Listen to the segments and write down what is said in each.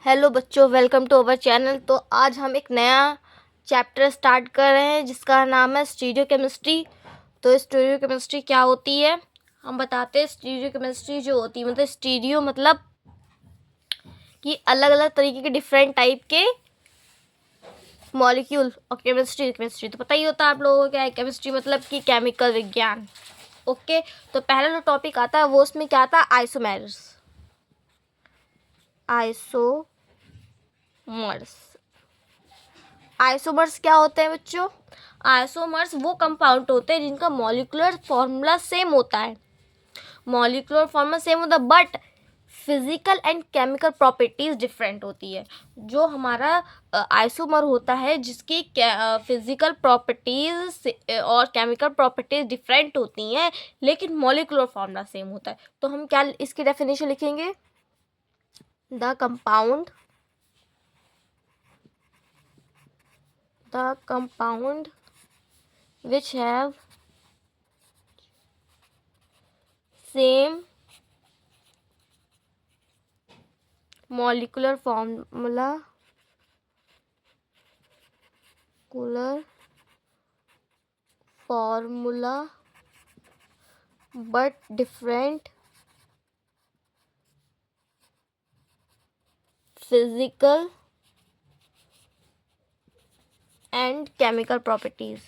Hello बच्चों, welcome to our channel. तो आज हम एक नया चैप्टर स्टार्ट कर रहे हैं जिसका नाम है स्टीरियो केमिस्ट्री। तो स्टीरियो केमिस्ट्री क्या होती है हम बताते हैं। स्टीरियो केमिस्ट्री जो होती है, मतलब स्टीरियो मतलब कि अलग अलग तरीके के डिफरेंट टाइप के मॉलिक्यूल, और केमिस्ट्री तो पता ही होता है आप लोगों को क्या है। केमिस्ट्री मतलब कि केमिकल विज्ञान। ओके, तो पहला जो टॉपिक आता है वो उसमें क्या आता है, आइसोमेर्स। आइसोमर्स क्या होते हैं बच्चों? आइसोमर्स वो कंपाउंड होते हैं जिनका मॉलिक्यूलर फॉर्मूला सेम होता है। मॉलिक्यूलर फॉर्मूला सेम होता है but physical and chemical properties different होती है। जो हमारा आइसोमर होता है जिसकी फिजिकल प्रॉपर्टीज और केमिकल प्रॉपर्टीज डिफरेंट होती हैं, लेकिन मॉलिक्यूलर फॉर्मूला सेम होता है। तो हम क्या इसकी डेफिनेशन लिखेंगे? The compound which have same molecular formula but different physical and chemical properties.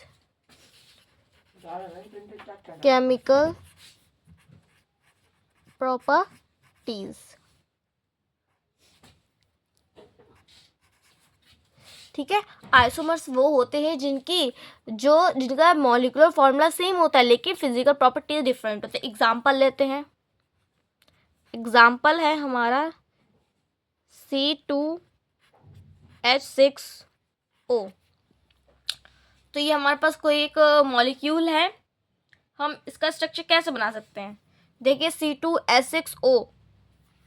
ठीक है। आइसोमर्स वो होते हैं जिनका मॉलिक्यूलर फॉर्मूला सेम होता है लेकिन फिजिकल प्रॉपर्टीज डिफरेंट होते हैं। एग्जांपल लेते हैं। एग्जांपल है हमारा C2H6O। तो ये हमारे पास कोई एक मॉलिक्यूल है। हम इसका स्ट्रक्चर कैसे बना सकते हैं? देखिए C2H6O,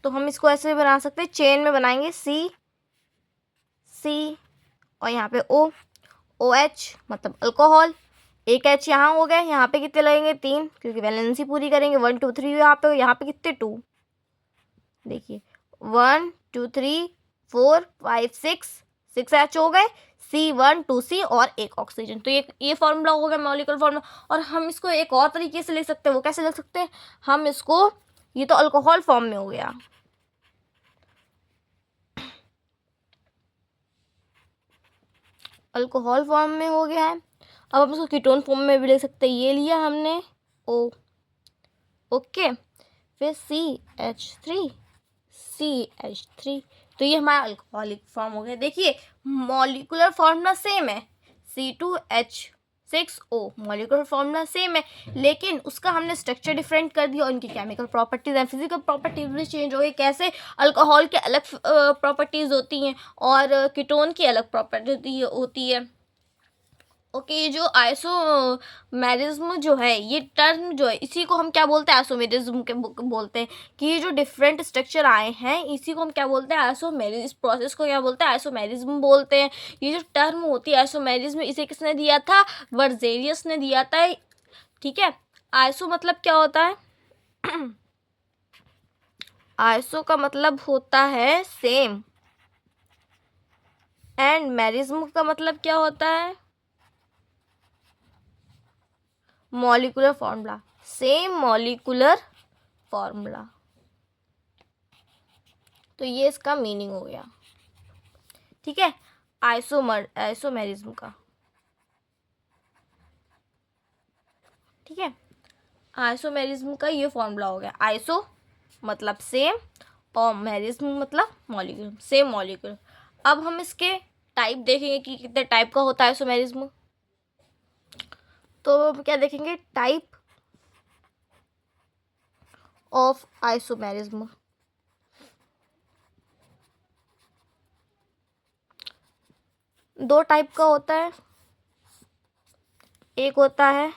तो हम इसको ऐसे बना सकते हैं, चेन में बनाएंगे C और यहाँ पे OH मतलब अल्कोहल। एक H यहाँ हो गए, यहाँ पे कितने लगेंगे? 3, क्योंकि वैलेंसी पूरी करेंगे। 1 2 3 यहाँ पे कितने? 2। देखिए 1 2 3 4 5 6 H हो गए, C1 2C और एक ऑक्सीजन। तो ये फॉर्मूला हो गया मॉलिक्यूलर फॉर्मूला। और हम इसको एक और तरीके से लिख सकते हैं। वो कैसे लिख सकते हैं हम इसको? ये तो अल्कोहल फॉर्म में हो गया, अल्कोहल फॉर्म में हो गया है। अब हम इसको कीटोन फॉर्म में भी ले सकते हैं। ये लिया हमने O, ओके, फिर CH3। तो ये हमारा अल्कोहलिक फॉर्म हो गया। देखिए मॉलिक्यूलर फॉर्मूला सेम है, C2H6O मॉलिक्यूलर फॉर्मूला सेम है, लेकिन उसका हमने स्ट्रक्चर डिफरेंट कर दिया और उनकी chemical properties and physical properties भी चेंज हो गई। कैसे? अल्कोहल के अलग प्रॉपर्टीज होती हैं और कीटोन की अलग प्रॉपर्टी होती है। ओके, ये जो आइसोमेरिज्म जो है, ये टर्म जो है, इसी को हम क्या बोलते हैं? आइसोमेरिज्म के बोलते हैं कि ये जो डिफरेंट स्ट्रक्चर आए हैं इसी को हम क्या बोलते हैं? आइसोमेरिज्म। इस प्रोसेस को क्या बोलते हैं? आइसोमेरिज्म बोलते हैं। ये जो टर्म होती है आइसोमेरिज्म, इसे किसने दिया था? वर्जेलियस ने दिया था। ठीक है। आइसो मतलब क्या होता है? आइसो का मतलब होता है सेम, एंड मेरिज्म का मतलब क्या होता है? Molecular formula, same molecular formula. तो ये इसका मीनिंग हो गया। ठीक है, आइसोमेरिज्म का। ठीक है, आइसोमेरिज्म का ये फॉर्मूला हो गया। आइसो मतलब सेम और मेरिज्म मतलब मॉलिक्यूल, सेम मॉलिक्यूल। अब हम इसके टाइप देखेंगे कि कितने टाइप का होता है आइसोमेरिज्म। तो हम क्या देखेंगे? Type of isomerism. दो टाइप का होता है। एक होता है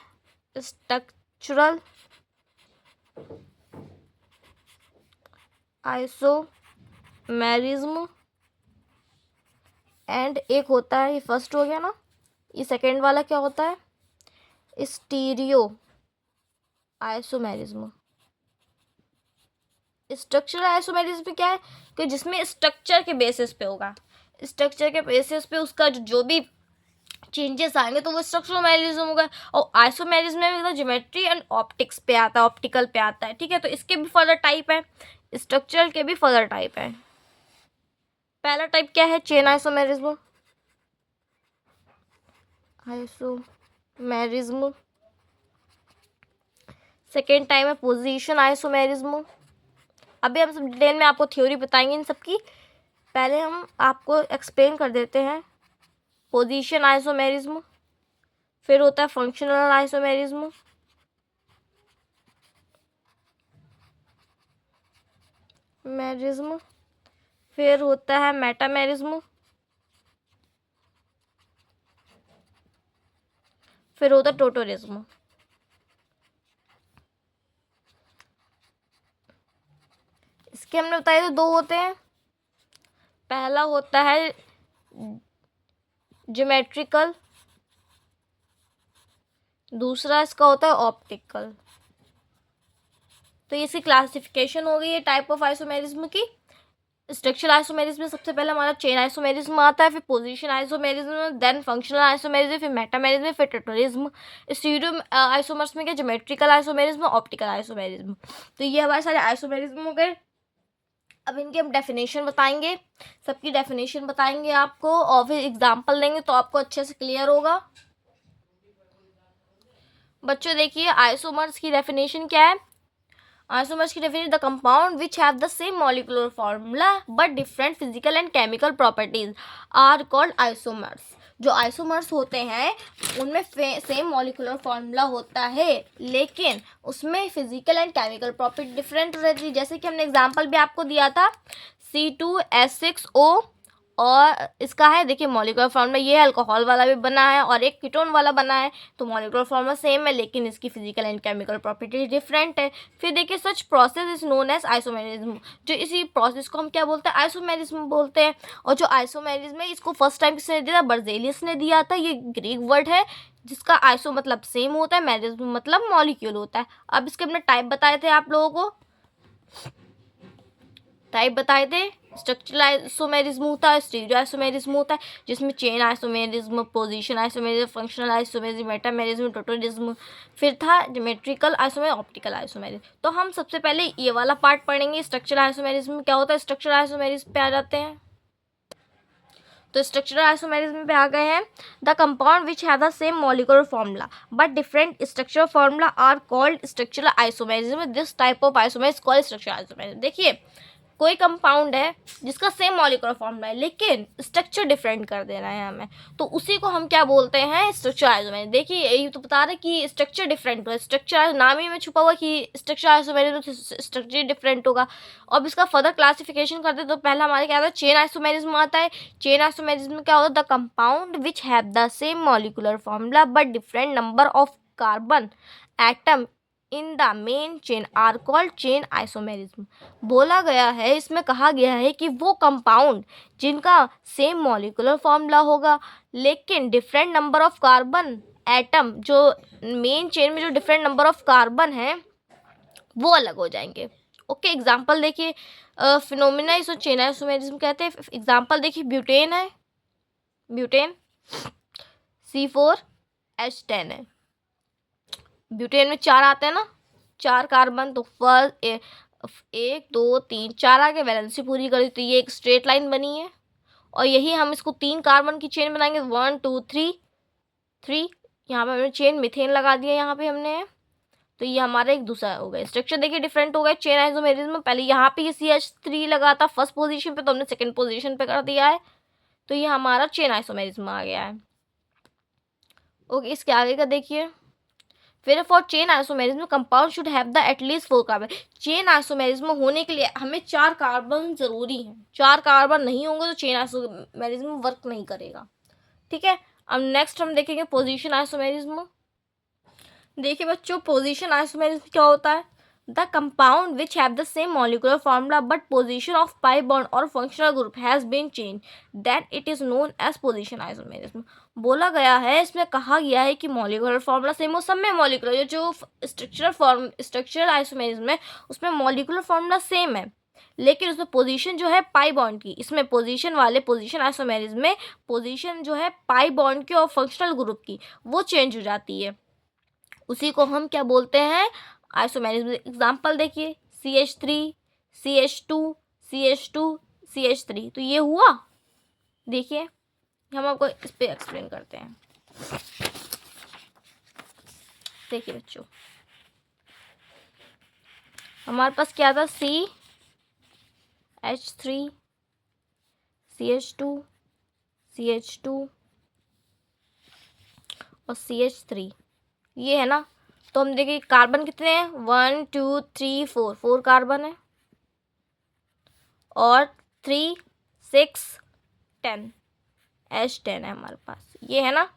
स्ट्रक्चरल आइसोमेरिज्म एंड एक होता है, ये फर्स्ट हो गया ना, ये सेकेंड वाला क्या होता है? Stereo isomerism. स्ट्रक्चरल आइसोमेरिज्म क्या है कि जिसमें स्ट्रक्चर के बेसिस पे होगा, स्ट्रक्चर के बेसिस पे उसका जो भी चेंजेस आएंगे तो वो स्ट्रक्चरल मैरिज्म होगा। और आइसोमेरिज्म में मतलब ज्योमेट्री एंड ऑप्टिक्स पे आता है, ऑप्टिकल पे आता है, ठीक है। तो इसके भी फर्दर टाइप है, स्ट्रक्चरल के भी फर्दर टाइप है। पहला टाइप क्या है, chain isomerism, isomerism. Second type है पोजीशन आइसोमेरिज्म। अभी हम सब डिटेल में आपको थ्योरी बताएंगे इन सब की, पहले हम आपको एक्सप्लेन कर देते हैं। पोजीशन आइसोमेरिज्म, फिर होता है फंक्शनल आइसोमेरिज्म, मैरिज्म, फिर होता है मेटामेरिज्म, फिर होता है टोटोरिज्म। इसके हमने बताया तो दो होते हैं, पहला होता है ज्योमेट्रिकल, दूसरा इसका होता है ऑप्टिकल। तो इसकी क्लासिफिकेशन हो गई है टाइप ऑफ आइसोमेरिज्म की। स्ट्रक्चरल आइसोमेरिज्म में सबसे पहले हमारा चेन आइसोमेरिज्म आता है, फिर position isomerism, then functional isomerism, फिर मेटामेरिज्म, फिर टोटोरिज्म। स्टीरियो आइसोमर्स में क्या, ज्योमेट्रिकल आइसोमेरिज्म, ऑप्टिकल आइसोमेरिज्म। तो ये हमारे सारे आइसोमेरिज्म हो गए। अब इनकी हम डेफिनेशन बताएंगे, सबकी डेफिनेशन बताएंगे आपको और फिर एग्जाम्पल देंगे तो आपको अच्छे से क्लियर होगा। बच्चों देखिए आइसोमर्स की डेफिनेशन क्या है। आइसोमर्स की definition, the compound which have the same molecular formula but different physical and chemical properties are called isomers. जो आइसोमर्स होते हैं उनमें सेम मॉलिक्यूलर फॉर्मूला होता है लेकिन उसमें physical and chemical property different रहती है। जैसे कि हमने एग्जांपल भी आपको दिया था C2H6O, और इसका है देखिए मॉलिक्यूलर फॉर्मूला, ये अल्कोहल वाला भी बना है और एक कीटोन वाला बना है, तो मॉलिक्यूलर फॉर्मूला सेम है लेकिन इसकी physical and chemical property different है। फिर देखिए such process is known as isomerism. जो इसी प्रोसेस को हम क्या बोलते हैं, आइसोमेरिज्म बोलते हैं। और जो आइसोमेरिज्म है इसको फर्स्ट टाइम किसने दिया था, बर्जेलियस ने दिया था। ये ग्रीक वर्ड है जिसका आइसो मतलब सेम होता है, मेरिज्म मतलब मॉलिक्यूल होता है। अब इसके हमने टाइप बताए थे आप लोगों को, टाइप बताए थे। स्ट्रक्चरल आइसोमेरिज्म होता है, स्टीरियो आइसोमेरिज्म होता है जिसमें chain isomerism, position isomerism, functional isomerism, metamerism, tautomerism. फिर था ज्योमेट्रिकल आइसोमेरिज्म, ऑप्टिकल आइसोमेरिज्म। तो हम सबसे पहले ये वाला पार्ट पढ़ेंगे, स्ट्रक्चरल आइसोमेरिज्म क्या होता है। स्ट्रक्चरल आइसोमेरिज्म पे आ जाते हैं, तो स्ट्रक्चरल आइसोमेरिज्म पे आ गए हैं। The compound which have the same molecular formula but different structural formula are called structural isomerism. This type of isomerism called structural isomerism. देखिए कोई कंपाउंड है जिसका सेम मॉलिक्यूलर फॉर्मूला है लेकिन स्ट्रक्चर डिफरेंट कर दे रहा है हमें, तो उसी को हम क्या बोलते हैं, स्ट्रक्चर आइसोमेरिज्म। देखिए ये तो बता रहे कि स्ट्रक्चर डिफरेंट होगा, स्ट्रक्चर नाम ही में छुपा हुआ कि स्ट्रक्चर आइसोमेरिज्म, स्ट्रक्चर डिफरेंट होगा। अब इसका फर्दर क्लासिफिकेशन करते तो पहला हमारे क्या आता है, चेन आइसोमेरिज्म आता है। चेन आइसोमेरिज्म में क्या होता है, the compound which have the same molecular formula but different number of carbon atom in the main chain are called chain isomerism. बोला गया है, इसमें कहा गया है कि वो कंपाउंड जिनका सेम मॉलिक्यूलर फॉर्मूला होगा लेकिन different number of carbon atom, जो मेन चेन में जो डिफरेंट नंबर ऑफ कार्बन है वो अलग हो जाएंगे। ओके एग्जाम्पल देखिए, फिनोमिना इसको चेन आइसोमेरिज्म कहते हैं। एग्जाम्पल देखिए, ब्यूटेन है, ब्यूटेन C4H10 है। ब्यूटेन में 4 आते हैं ना, 4 कार्बन, तो फर्स्ट 1 2 3 4 आगे वैलेंसी पूरी करी तो ये एक स्ट्रेट लाइन बनी है। और यही हम इसको 3 कार्बन की चेन बनाएंगे, 1 2 3, यहाँ पे हमने चेन मिथेन लगा दिया यहाँ पे हमने, तो ये हमारा एक दूसरा हो गया। स्ट्रक्चर देखिए डिफरेंट हो गया। चेन आइसोमेरिज्म में पहले यहाँ पे CH3 लगा था फर्स्ट पोजीशन पे, तो हमने सेकंड पोजीशन पे कर दिया है, तो ये हमारा चेन आइसोमेरिज्म आ गया है। ओके इसके आगे का देखिए, फिर for chain isomerism compound should have the at least 4 carbon. Chain isomerism होने के लिए हमें 4 कार्बन जरूरी है, 4 कार्बन नहीं होंगे तो चेन आइसोमेरिज्म वर्क नहीं करेगा, ठीक है। अब नेक्स्ट हम देखेंगे पोजीशन आइसोमेरिज्म। देखिए बच्चों पोजीशन आइसोमेरिज्म क्या होता है। The compound which have the same molecular formula but position of pi bond or functional group has been changed, then it is known as position isomerism. बोला गया है, इसमें कहा गया है कि मॉलिकुलर फॉर्मूला सेम हो, सब में मॉलिकुलर जो स्ट्रक्चरल आइसोमेरिज्म है उसमें मॉलिकुलर फॉर्मूला सेम है, लेकिन उसमें पोजीशन जो है पाई बॉन्ड की, इसमें पोजीशन वाले पोजीशन आइसोमेरिज्म में पोजीशन जो है पाई बॉन्ड की और फंक्शनल ग्रुप की वो चेंज हो जाती है। उसी को हम क्या बोलते हैं, आइसोमेरिज्म। एग्जांपल देखिए CH3 CH2 CH2 CH3, तो ये हुआ। देखिए हम आपको इस पे एक्सप्लेन करते हैं। देखिए बच्चों, हमारे पास क्या था, CH3 CH2 CH2 और CH3, ये है ना। तो हम देखिए कार्बन कितने हैं, 1 2 3 4 कार्बन है, और 3 6 10 H10 है हमारे पास, ये है ना।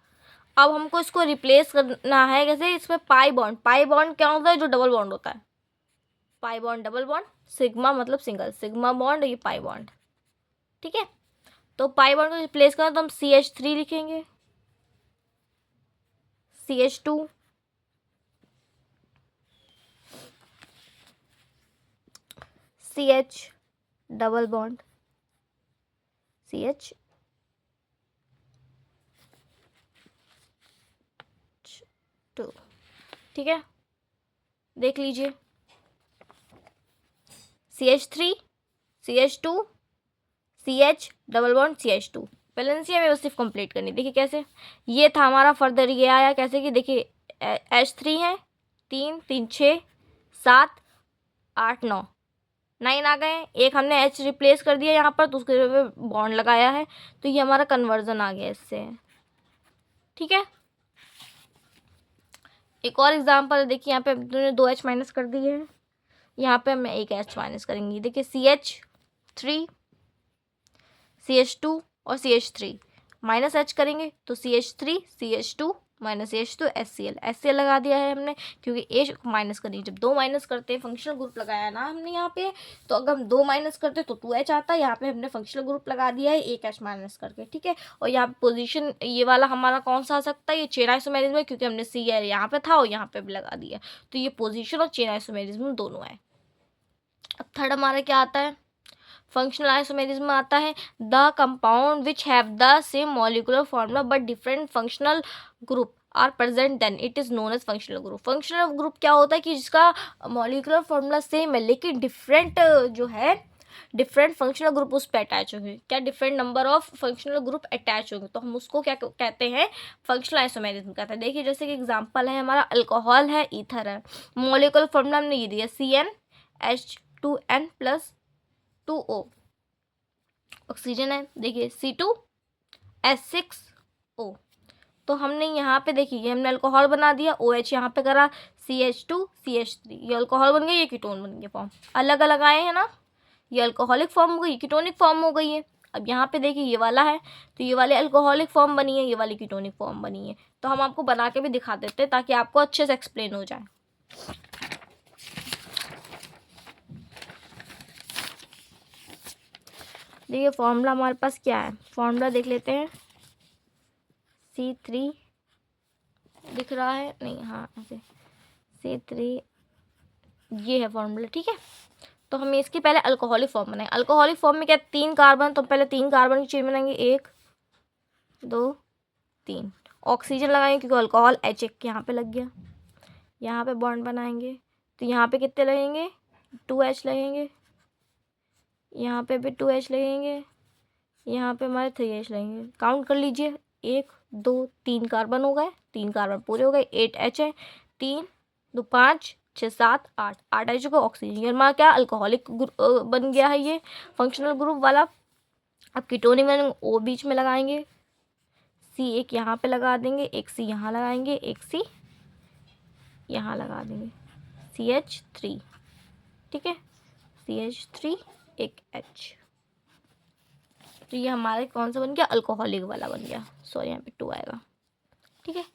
अब हमको इसको रिप्लेस करना है कैसे, इसमें पाई बॉन्ड क्या होता है, जो डबल बॉन्ड होता है, pi bond double bond, sigma मतलब सिंगल, सिग्मा बॉन्ड, ये पाई बॉन्ड, ठीक है। तो पाई बॉन्ड को रिप्लेस करना तो हम CH3 लिखेंगे, CH2 CH double bond CH, ठीक है। देख लीजिए CH3 CH2 CH double bond CH2, balance हमें बस सिर्फ कंप्लीट करनी। देखिए कैसे, ये था हमारा, फर्दर ये आया कैसे कि देखिए H3 है, 3 3 6 7 8 9 9 आ गए, एक हमने H रिप्लेस कर दिया यहाँ पर, तो उसके बॉन्ड लगाया है, तो ये हमारा कन्वर्जन आ गया इससे, ठीक है। एक और एग्जांपल देखिए, यहाँ पे हमने 2 H माइनस कर दिए हैं, यहाँ पे हम 1 H माइनस करेंगे। देखिए CH3 CH2 और CH3 माइनस H करेंगे तो CH3 CH2 minus CH2 HCl लगा दिया है हमने, क्योंकि H माइनस करेंगे, जब 2 माइनस करते हैं फंक्शनल ग्रुप लगाया ना हमने यहाँ पे, तो अगर हम 2 माइनस करते तो 2H आता है, यहाँ पे हमने फंक्शनल ग्रुप लगा दिया है 1 H माइनस करके, ठीक है। और यहाँ पे पोजीशन ये वाला हमारा कौन सा आ सकता है, ये चेन आइसोमेरिज्म है, क्योंकि हमने Cl यहाँ पे था और यहाँ पे भी लगा दिया, तो ये पोजिशन और चेन आइसोमेरिज्म दोनों है। अब थर्ड हमारा क्या आता है, फंक्शनल आइसोमेरिज्म आता है, the compound which have the same molecular formula but different functional group are present, then it is known as functional group. Functional group क्या होता है कि जिसका मॉलिकुलर फॉर्मूला सेम है, लेकिन डिफरेंट जो है, डिफरेंट फंक्शनल ग्रुप उस पर अटैच होंगे, क्या different number of functional group attach होंगे, तो हम उसको क्या कहते हैं, फंक्शनल आइसोमेरिज्म कहते हैं। देखिए जैसे कि एग्जांपल है हमारा, अल्कोहल है, ईथर है, मॉलिकुलर फॉर्मूला हमने ये दिया CnH2n+2O, ऑक्सीजन है, देखिए C2H6O, तो हमने यहाँ पे देखिए ये हमने अल्कोहल बना दिया, OH यहाँ पे करा, CH2 CH3, ये अल्कोहल बन गया, ये कीटोन बन गया फॉर्म, अलग अलग आए हैं ना, ये अल्कोहलिक फॉर्म हो गई, कीटोनिक फॉर्म हो गई है। अब यहाँ पे देखिए ये वाला है, तो ये वाले अल्कोहलिक फॉर्म बनी है, ये वाली कीटोनिक फॉर्म बनी है, तो हम आपको बना के भी दिखा देते हैं ताकि आपको अच्छे से एक्सप्लेन हो जाए। देखिए फॉर्मूला हमारे पास क्या है, फॉर्मूला देख लेते हैं, C3 दिख रहा है, नहीं, हाँ ऐसे C3, ये है फॉर्मूला, ठीक है। तो हम इसकी पहले अल्कोहलिक फॉर्म बनाएंगे। अल्कोहलिक फॉर्म में क्या, 3 कार्बन, तो पहले 3 कार्बन की चेन बनाएंगे, 1 2 3, ऑक्सीजन लगाएंगे क्योंकि अल्कोहल H1 यहाँ पे लग गया, यहाँ पे बॉन्ड बनाएंगे, तो यहाँ पे कितने लगेंगे, 2H लगेंगे, यहाँ पे भी 2H लगेंगे, यहाँ पे हमारे 3H लगेंगे। काउंट कर लीजिए, 1 2 3 कार्बन हो गए, 3 कार्बन पूरे हो गए, 8H है, 3 2 5 6 7 8 8H को ऑक्सीजन, ये हमारा क्या अल्कोहलिक बन गया है, ये फंक्शनल ग्रुप वाला। अब कीटोनिक में O बीच में लगाएंगे, C एक यहाँ पे लगा देंगे, एक C यहाँ लगाएंगे, एक C यहाँ लगा देंगे, CH3, ठीक है, CH3 एक H, तो ये हमारे कौन सा बन गया, अल्कोहलिक वाला बन गया, सॉरी यहाँ पे 2 आएगा, ठीक है।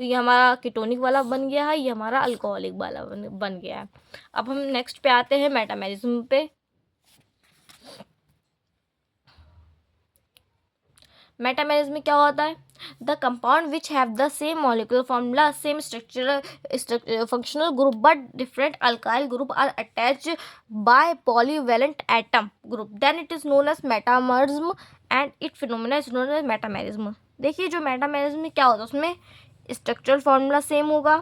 तो ये हमारा कीटोनिक वाला बन गया है, ये हमारा अल्कोहलिक वाला बन गया है। अब हम नेक्स्ट पे आते हैं मेटामेरिज्म पे। मेटामेरिज्म में क्या होता है? The compound which have the same molecular formula, same structural functional group but different alkyl group are attached by polyvalent atom group, then it is known as metamerism and it phenomena is known as metamerism. देखिए जो metamerism में क्या होता है, उसमें structural formula same होगा,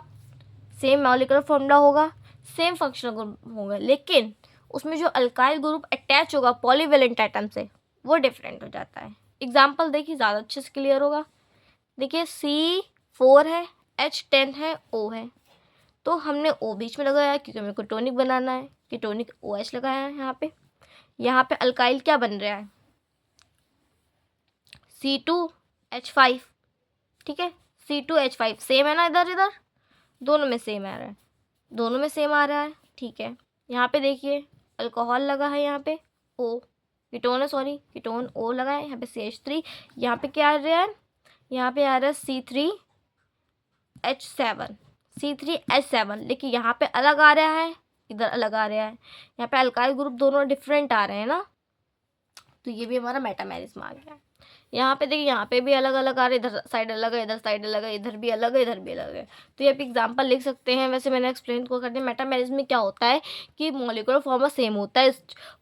same molecular formula होगा, same functional group होगा, लेकिन उसमें जो अल्काइल ग्रुप अटैच होगा पॉलीवेलेंट एटम से वो डिफरेंट हो जाता है। एग्जाम्पल देखिए ज़्यादा अच्छे से क्लियर होगा। देखिए C4 है, H10 है, O है, तो हमने O बीच में लगाया क्योंकि हमें कीटोनिक बनाना है, कीटोनिक OH लगाया है यहाँ पे अल्काइल क्या बन रहा है? C2H5, ठीक है, C2H5 सेम है ना, इधर इधर दोनों में सेम आ रहा है, दोनों में सेम आ रहा है, ठीक है। यहाँ पे देखिए अल्कोहल लगा है, यहाँ पे O कीटोन है, सॉरी कीटोन O लगा है, यहाँ पे CH3, यहाँ पे क्या आ रहा है? यहाँ पे आ रहा है C3H7, लेकिन यहाँ पे अलग आ रहा है, इधर अलग आ रहा है, यहाँ पे अल्काइल ग्रुप दोनों डिफरेंट आ रहे हैं ना, तो ये भी हमारा मेटामेरिज्म आ गया। यहाँ पे देखिए यहाँ पे भी अलग अलग आ रहे हैं, इधर साइड अलग है, इधर साइड अलग है, इधर भी अलग है, इधर भी अलग है, तो ये आप एग्जाम्पल लिख सकते हैं। वैसे मैंने एक्सप्लेन को कर दिया। मेटामेरिज्म में क्या होता है कि मॉलिक्यूलर फॉर्मूला सेम होता है,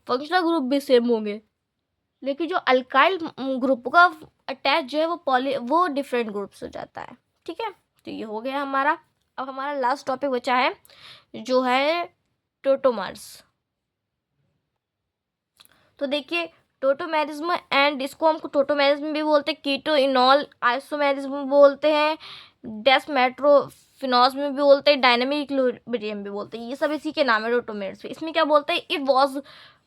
फंक्शनल ग्रुप भी सेम होंगे, लेकिन जो अल्काइल ग्रुप का अटैच जो है वो डिफरेंट ग्रुप्स हो जाता है, ठीक है। तो ये हो गया हमारा। अब हमारा लास्ट टॉपिक बचा है जो है टोटोमर्स। तो देखिए टोटोमेरिज्म एंड इसको हमको टोटोमेरिज्म भी बोलते हैं, कीटो इनॉल आइसोमेरिज्म बोलते हैं, डेस्मेट्रोफिनॉज में भी बोलते हैं, डायनामिक इक्विलिब्रियम भी बोलते हैं, ये सब इसी के नाम है टोटोमेरिज्म। इसमें क्या बोलते हैं?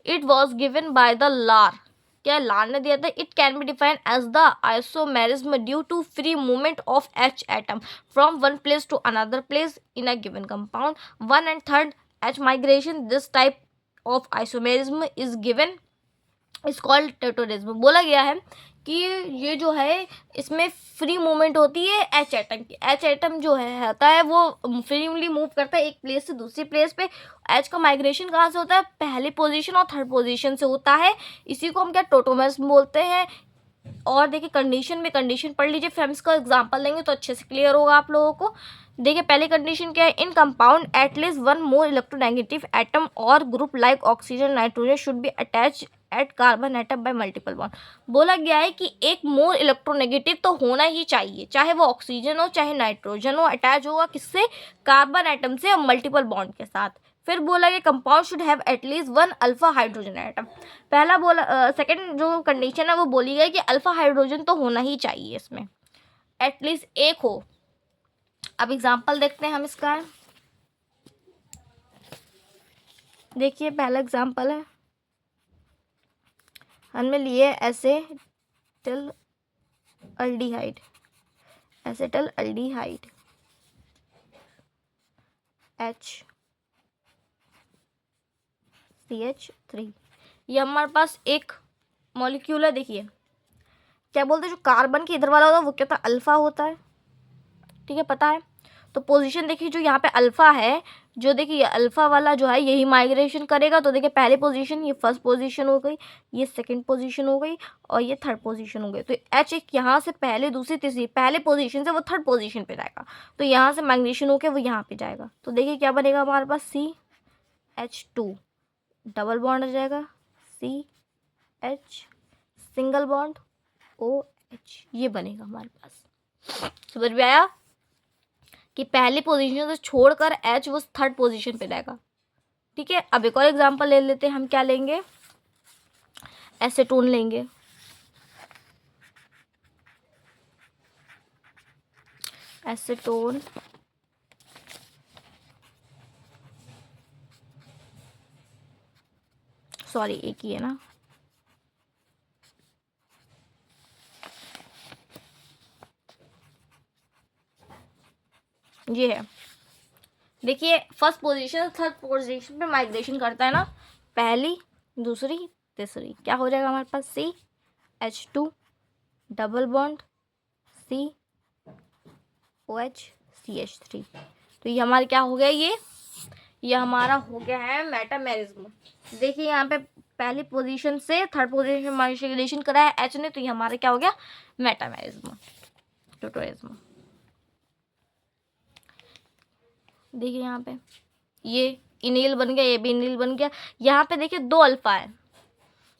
It was given by the Laar, क्या लार ने दिया था। It can be defined as the isomerism due to free movement of H atom from one place to another place in a given compound, 1 and 3rd H migration. This type of isomerism is given is called tautomerism. बोला गया है कि ये जो है इसमें free movement होती है H एटम की। H एटम जो है होता है वो फ्रीली मूव करता है एक प्लेस से दूसरी प्लेस पे। H का माइग्रेशन कहाँ से होता है? पहली पोजीशन और थर्ड पोजीशन से होता है। इसी को हम क्या टोटोमेरिज्म बोलते हैं। और देखिए कंडीशन पढ़ लीजिए, फिर हम इसका एग्जाम्पल देंगे तो अच्छे से क्लियर होगा आप लोगों को। देखिए पहली कंडीशन क्या है? In compound at least one more electronegative atom और group like oxygen nitrogen should be attach at carbon atom by multiple bond. बोला गया है कि एक मोर इलेक्ट्रोनेगेटिव तो होना ही चाहिए, चाहे वो ऑक्सीजन हो चाहे नाइट्रोजन हो, अटैच होगा किससे? कार्बन एटम से और मल्टीपल बॉन्ड के साथ। फिर बोला गया compound should have at least one alpha hydrogen atom. पहला बोला सेकंड जो कंडीशन है वो बोली गई कि अल्फा हाइड्रोजन तो होना ही चाहिए, इसमें एटलीस्ट एक हो। अब एग्जाम्पल देखते हैं हम इसका। देखिए पहला एग्जाम्पल है, हमने लिए एसेटल अल्डिहाइड HCH3। ये हमारे पास एक मॉलिक्यूल है। देखिए क्या बोलते हैं, जो कार्बन के इधर वाला होता है वो क्या होता है? अल्फा होता है, ठीक है, पता है। तो पोजीशन देखिए जो यहाँ पे अल्फा है, जो देखिए अल्फा वाला जो है यही माइग्रेशन करेगा। तो देखिए पहली पोजीशन ये फर्स्ट पोजीशन हो गई, ये सेकंड पोजीशन हो गई और ये थर्ड पोजीशन हो गई। तो H एक यहाँ से पहले दूसरी तीसरी पहले पोजीशन से वो थर्ड पोजीशन पे जाएगा, तो यहाँ से माइग्रेशन होकर वो यहाँ पे जाएगा। तो देखिए क्या बनेगा हमारे पास? CH2 डबल बॉन्ड आ जाएगा, CH सिंगल बॉन्ड OH, ये बनेगा हमारे पास। समझ में आया कि पहली पोजीशन से छोड़कर H वो थर्ड पोजीशन पे जाएगा, ठीक है। अब एक और एग्जांपल ले लेते हैं। हम क्या लेंगे? एसीटोन लेंगे। एसीटोन सॉरी एक ही है ना, ये है। देखिए फर्स्ट पोजीशन से थर्ड पोजीशन पे माइग्रेशन करता है ना, पहली दूसरी तीसरी, क्या हो जाएगा हमारे पास? CH2 double bond COH CH3। तो ये हमारा क्या हो गया, ये हमारा हो गया है मेटामेरिज्म। देखिए यहाँ पे पहली पोजीशन से थर्ड पोजीशन माइग्रेशन करा है H ने, तो ये हमारा क्या हो गया, मेटामेरिज्म, टोटोरिज्म। देखिए यहाँ पे ये इनेल बन गया, ये भी इनेल बन गया। यहाँ पे देखिए 2 अल्फा है,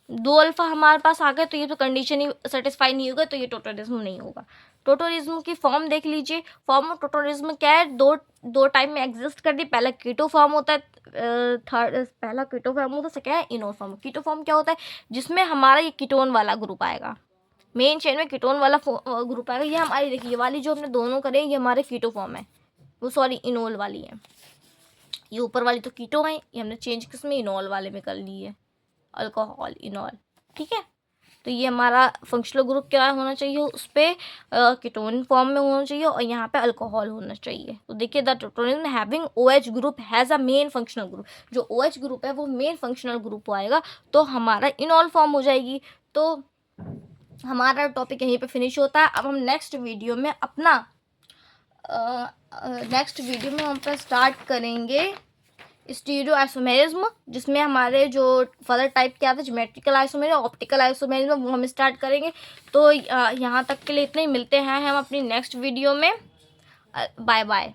2 अल्फा हमारे पास आ गए, तो ये तो कंडीशन ही सेटिस्फाई नहीं होगा, तो ये टोटोरिज्म नहीं होगा। टोटोरिज्म की फॉर्म देख लीजिए। फॉर्म ऑफ टोटोरिज्म क्या है, दो टाइप में एग्जिस्ट कर दी। पहला कीटो फॉर्म होता है, पहला कीटो फॉर्म होता है, सेकेंड है इनोल फॉर्म। कीटो फॉर्म क्या होता है, जिसमें हमारा ये कीटोन वाला ग्रुप आएगा, मेन चेन में कीटोन वाला ग्रुप आएगा। ये हमारी देखिए, ये वाली जो हमने दोनों करे ये हमारे कीटो फॉर्म है, वो सॉरी इनोल वाली है। ये ऊपर वाली तो कीटो है, ये हमने चेंज किसमें, इनोल वाले में कर ली है, अल्कोहल इनोल। ठीक है, तो ये हमारा फंक्शनल ग्रुप क्या होना चाहिए, उस पर कीटोन फॉर्म में होना चाहिए और यहाँ पे अल्कोहल होना चाहिए। तो देखिए the tautomerism having OH group has a main functional group. जो OH ग्रुप है वो मेन फंक्शनल ग्रुप आएगा, तो हमारा इनोल फॉर्म हो जाएगी। तो हमारा टॉपिक यहीं पे फिनिश होता है। अब हम नेक्स्ट वीडियो में स्टार्ट करेंगे स्टीरियो आइसोमेरिज्म, जिसमें हमारे जो फर्दर टाइप क्या था, ज्योमेट्रिकल आइसोमेरिज्म, ऑप्टिकल आइसोमेरिज्म, वो हम स्टार्ट करेंगे। तो यहाँ तक के लिए इतने ही, मिलते हैं हम अपनी नेक्स्ट वीडियो में। Bye bye.